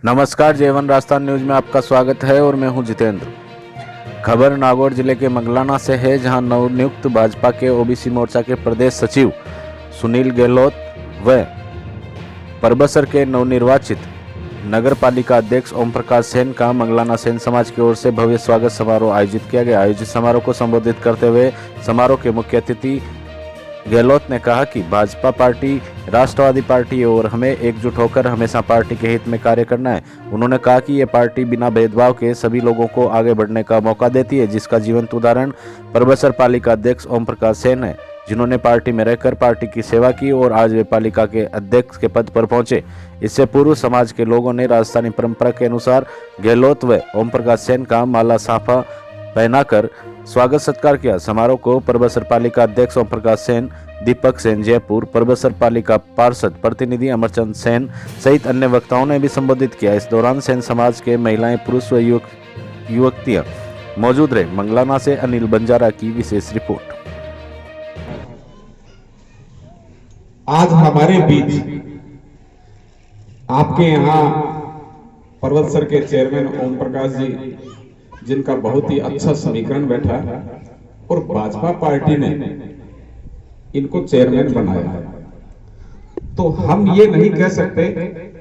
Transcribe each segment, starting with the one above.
नमस्कार, जेवन राजस्थान न्यूज में आपका स्वागत है और मैं हूं जितेंद्र। खबर नागौर जिले के मंगलाना से है, जहां नवनियुक्त भाजपा के ओबीसी मोर्चा के प्रदेश सचिव सुनील गहलोत व परबसर के नवनिर्वाचित नगर पालिका अध्यक्ष ओम प्रकाश सेन का मंगलाना सेन समाज की ओर से भव्य स्वागत समारोह आयोजित किया गया। आयोजित समारोह को संबोधित करते हुए समारोह के मुख्य अतिथि गहलोत ने कहा कि भाजपा पार्टी राष्ट्रवादी पार्टी है और हमें एकजुट होकर हमेशा पार्टी के हित में कार्य करना है। उन्होंने कहा कि ये पार्टी बिना भेदभाव के सभी लोगों को आगे बढ़ने का मौका देती है, जिसका जीवंत उदाहरण परबसर पालिका अध्यक्ष ओम प्रकाश सेन है, जिन्होंने पार्टी में रहकर पार्टी की सेवा की और आज वे पालिका के अध्यक्ष के पद पर पहुंचे। इससे पूर्व समाज के लोगों ने राजस्थानी परंपरा के अनुसार गहलोत व ओम प्रकाश सेन का माला साफा पहनाकर स्वागत सत्कार किया। समारोह को परबसर पालिका अध्यक्ष ओम प्रकाश सेन, दीपक सेन जयपुर, परबसर पालिका पार्षद प्रतिनिधि अमरचंद सेन सहित अन्य वक्ताओं ने भी संबोधित किया। इस दौरान सेन समाज के महिलाएं, पुरुष व युवतियां मौजूद रहे। मंगलाना से अनिल बंजारा की विशेष रिपोर्ट। आज हमारे बीच आपके यहाँ परबसर के चेयरमैन ओम प्रकाश जी, जिनका बहुत ही अच्छा समीकरण बैठा और भाजपा पार्टी ने इनको चेयरमैन बनाया, तो हम ये नहीं कह सकते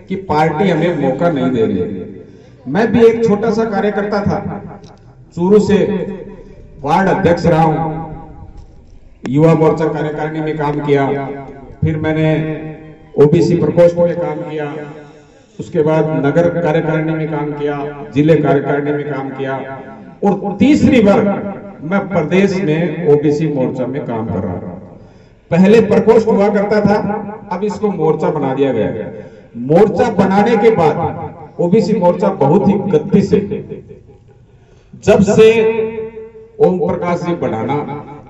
कि पार्टी हमें मौका नहीं दे रही। मैं भी एक छोटा सा कार्यकर्ता था, चूरू से वार्ड अध्यक्ष रहा हूं, युवा मोर्चा कार्यकारिणी में काम किया, फिर मैंने ओबीसी प्रकोष्ठ में काम किया, उसके बाद नगर कार्यकारिणी में काम किया, जिले कार्यकारिणी में काम किया और तीसरी बार मैं प्रदेश में ओबीसी मोर्चा में काम कर रहा हूं। पहले प्रकोष्ठ हुआ करता था, अब इसको मोर्चा बना दिया गया। मोर्चा बनाने के बाद ओबीसी मोर्चा बहुत ही गति से, जब से ओम प्रकाश जी बढ़ाना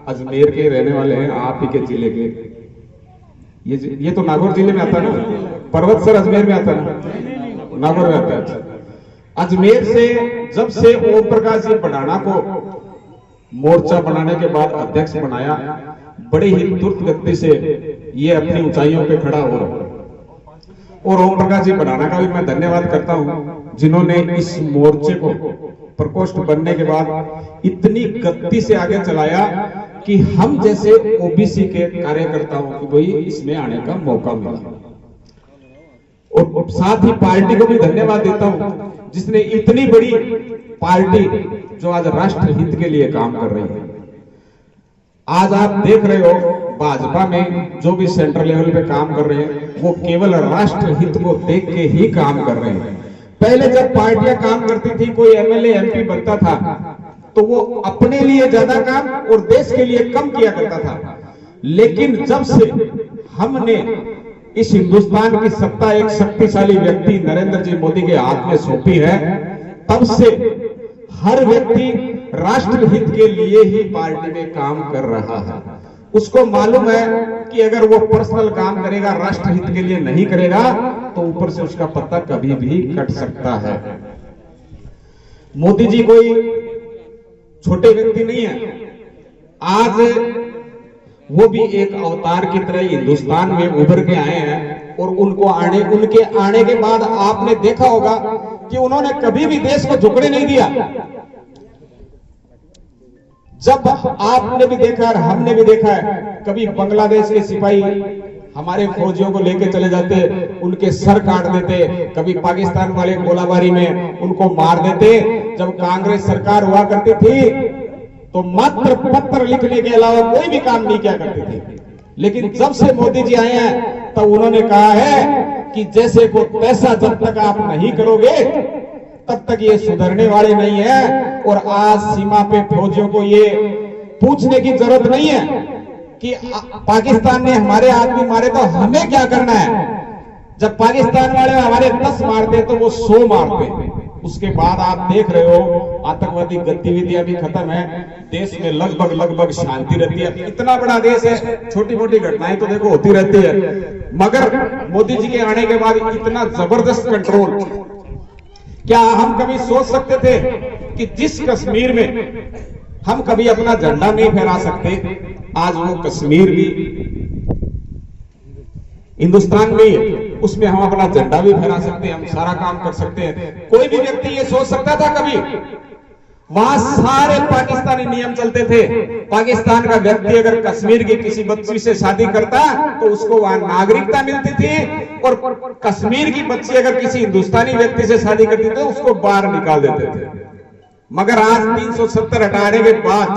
अजमेर के रहने वाले हैं, आप ही के जिले के, ये तो नागौर जिले में आता है ना, परबसर अजमेर में आता है, नागौर में आता है। अजमेर से जब से ओम प्रकाश जी बढ़ाना को मोर्चा बनाने के बाद अध्यक्ष बनाया, बड़ी ही द्रुत गति से ये अपनी ऊंचाइयों पे खड़ा हो रहा है। और ओम प्रकाश जी बढ़ाना का भी मैं धन्यवाद करता हूं, जिन्होंने इस मोर्चे को प्रकोष्ठ बनने के बाद इतनी गति से आगे चलाया कि हम जैसे ओबीसी के कार्यकर्ताओं को भी इसमें आने का मौका मिला। और साथ ही पार्टी को भी धन्यवाद देता हूं, जिसने इतनी बड़ी पार्टी जो आज राष्ट्र हित के लिए काम कर रही है। आज आप देख रहे हो भाजपा में जो भी सेंट्रल लेवल पे काम कर रहे हैं, वो केवल राष्ट्र हित को देख के ही काम कर रहे हैं। पहले जब पार्टियां काम करती थी, कोई एमएलए एमपी बनता था, तो वो अपने लिए ज्यादा काम और देश के लिए कम किया करता था। लेकिन जब से हमने इस हिंदुस्तान की सत्ता एक शक्तिशाली व्यक्ति नरेंद्र जी मोदी के हाथ में सौंपी है, तब से हर व्यक्ति राष्ट्र हित के लिए ही पार्टी में काम कर रहा है। उसको मालूम है कि अगर वो पर्सनल काम करेगा, राष्ट्र हित के लिए नहीं करेगा, तो ऊपर से उसका पत्ता कभी भी कट सकता है। मोदी जी कोई छोटे व्यक्ति नहीं है। आज वो भी एक अवतार की तरह हिंदुस्तान में उभर के आए हैं और उनके आने के बाद आपने देखा होगा कि उन्होंने कभी भी देश को झुकने नहीं दिया। जब आपने भी देखा और हमने भी देखा है, कभी बांग्लादेश के सिपाही हमारे फौजियों को लेके चले जाते, उनके सर काट देते, कभी पाकिस्तान वाले गोलाबारी में उनको मार देते। जब कांग्रेस सरकार हुआ करती थी, तो मात्र पत्र लिखने के अलावा कोई भी काम नहीं किया करते थे। लेकिन जब से मोदी जी आए हैं, तब उन्होंने कहा है कि जैसे को तैसा जब तक आप नहीं करोगे, तब तक ये सुधरने वाले नहीं है। और आज सीमा पे फौजियों को ये पूछने की जरूरत नहीं है कि पाकिस्तान ने हमारे आदमी मारे तो हमें क्या करना है। जब पाकिस्तान वाले हमारे 10 मारते तो वो 100 मारते। उसके बाद आप देख रहे हो आतंकवादी गतिविधियां भी खत्म है, देश में लगभग शांति रहती है। इतना बड़ा देश है, छोटी मोटी घटनाएं तो देखो होती रहती है, मगर मोदी जी के आने के बाद इतना जबरदस्त कंट्रोल। क्या हम कभी सोच सकते थे कि जिस कश्मीर में हम कभी अपना झंडा नहीं फहरा सकते, आज वो कश्मीर भी हिंदुस्तान में ही है। उसमें हम अपना झंडा भी फहरा सकते हैं, हम सारा काम कर सकते हैं। कोई भी व्यक्ति ये सोच सकता था कभी? वहां सारे पाकिस्तानी नियम चलते थे। पाकिस्तान का व्यक्ति अगर कश्मीर की किसी बच्ची से शादी करता तो उसको वहां नागरिकता मिलती थी, और कश्मीर की बच्ची अगर किसी हिंदुस्तानी व्यक्ति से शादी करती तो उसको बाहर निकाल देते थे। मगर आज 370 हटाने के बाद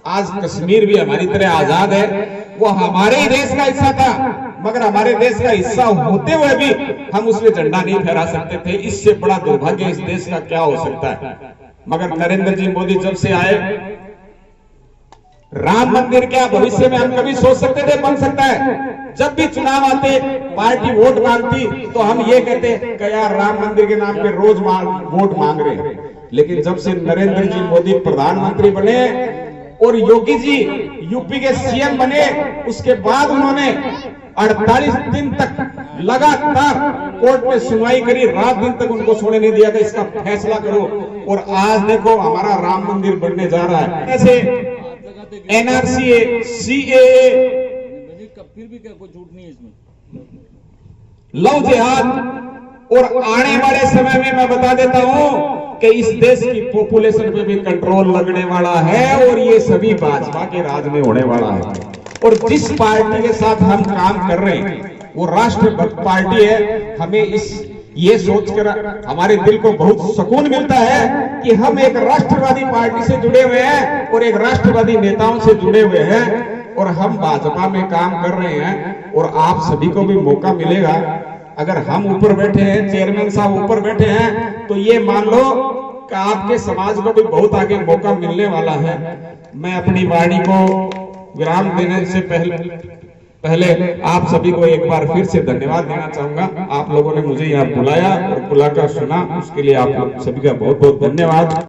आज कश्मीर भी हमारी तरह आजाद है। वो हमारे ही देश का हिस्सा था, मगर हमारे देश का हिस्सा होते हुए भी हम उसमें झंडा नहीं फहरा सकते थे। इससे बड़ा दुर्भाग्य इस देश का क्या हो सकता है? मगर नरेंद्र जी मोदी जब से आए, राम मंदिर क्या भविष्य में हम कभी सोच सकते थे बन सकता है? जब भी चुनाव आते, पार्टी वोट मांगती तो हम ये कहते कि यार राम मंदिर के नाम पे रोज वोट मांग रहे हैं। लेकिन जब से नरेंद्र जी मोदी प्रधानमंत्री बने और योगी जी यूपी के सीएम बने, उसके बाद उन्होंने 48 दिन तक लगातार कोर्ट में सुनवाई करी, रात दिन तक उनको सोने नहीं दिया कि इसका फैसला करो। और आज देखो हमारा राम मंदिर बनने जा रहा है। ऐसे एनआरसी, सीएए, फिर भी क्या कोई झूठ नहीं है इसमें, लव जिहाद, और आने वाले समय में मैं बता देता हूं कि इस देश की पॉपुलेशन पे भी कंट्रोल लगने वाला है, और ये सभी भाजपा के राज में होने वाला है। और जिस पार्टी के साथ हम काम कर रहे हैं वो राष्ट्रभक्त पार्टी है। हमें ये सोचकर हमारे दिल को बहुत सुकून मिलता है कि हम एक राष्ट्रवादी पार्टी से जुड़े हुए हैं और एक राष्ट्रवादी नेताओं से जुड़े हुए हैं, और हम भाजपा में काम कर रहे हैं। और आप सभी को भी मौका मिलेगा, अगर हम ऊपर बैठे हैं, चेयरमैन साहब ऊपर बैठे हैं, तो ये मान लो कि आपके समाज को भी बहुत आगे मौका मिलने वाला है। मैं अपनी वाणी को विराम देने से पहले आप सभी को एक बार फिर से धन्यवाद देना चाहूंगा। आप लोगों ने मुझे यहाँ बुलाया और बुलाकर सुना, उसके लिए आप सभी का बहुत बहुत धन्यवाद।